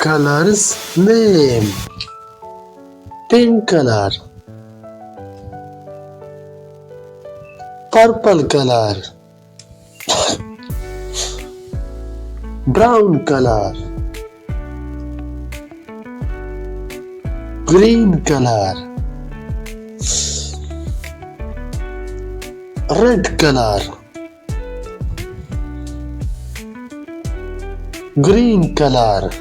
Colors name: pink color, purple color, brown color, green color, red color, green color,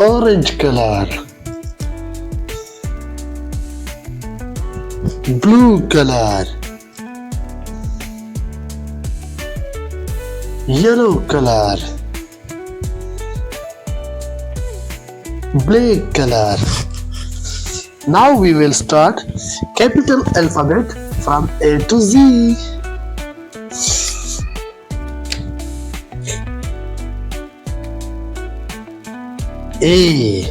orange color, blue color, yellow color, black color. Now we will start capital alphabet from A to Z. A,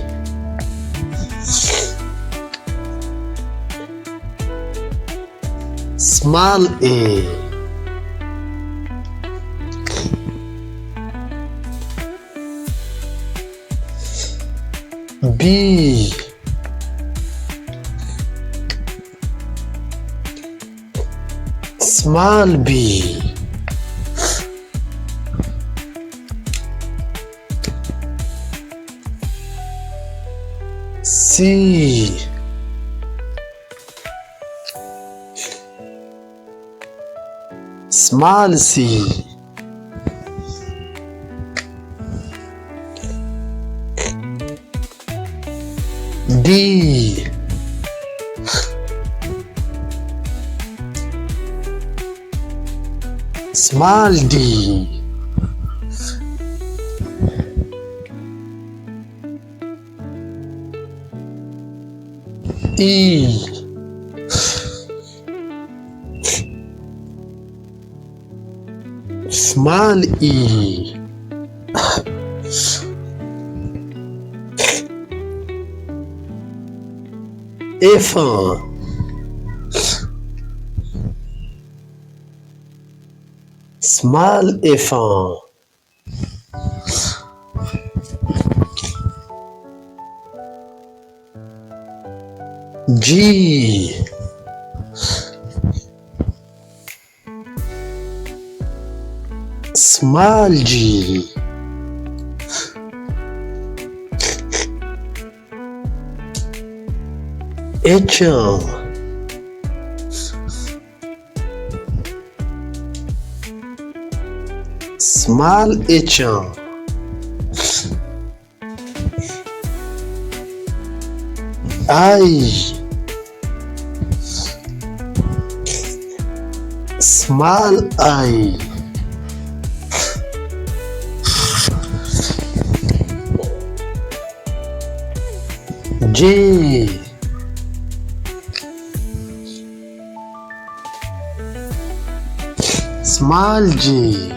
small a, B, small b, C, small c, D, small d, E, small e, F, small f, G, small g, H, small h, I, small I, J, small g,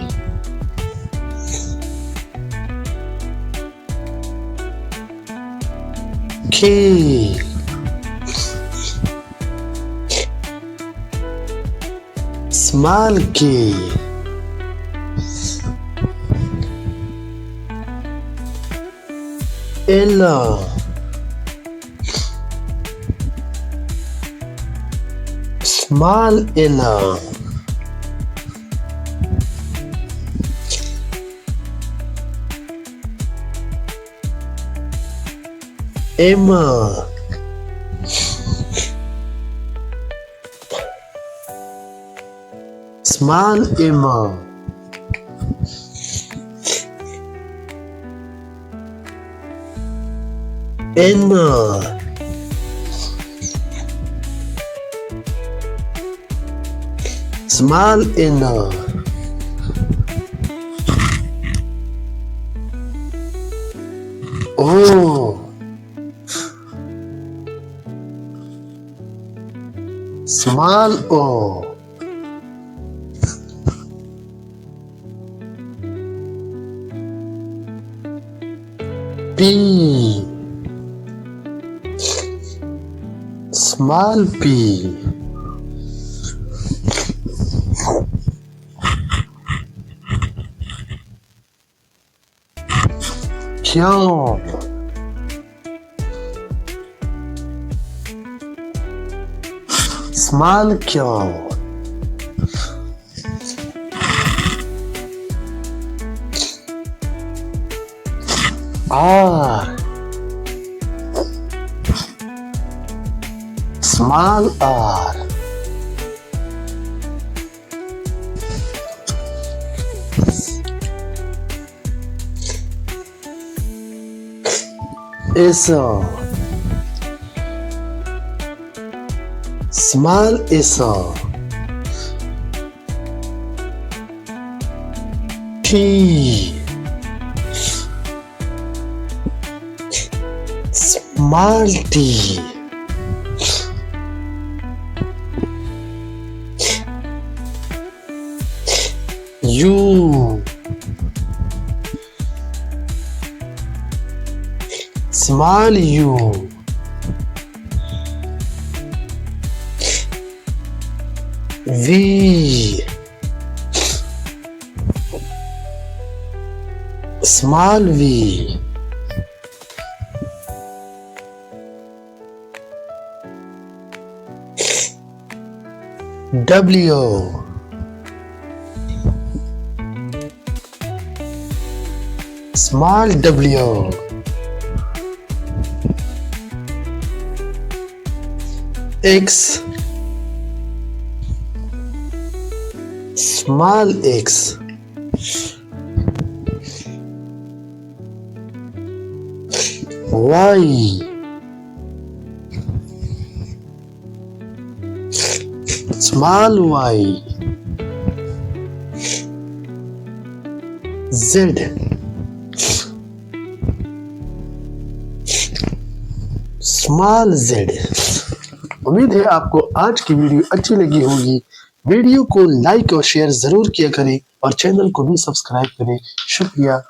K, small k, L, small l, M, small m, N, small n, O, small o, P, small p, क्यों? Small क्यों? R. Small R. S. Small S. T. Small T. U. Small U. V. Small V. W. Small W. X. Small X. Y. Small Y. Z. Small Z। उम्मीद है आपको आज की video अच्छी लगी होगी। वीडियो को लाइक और शेयर जरूर किया करें और चैनल को भी सब्सक्राइब करें। शुक्रिया।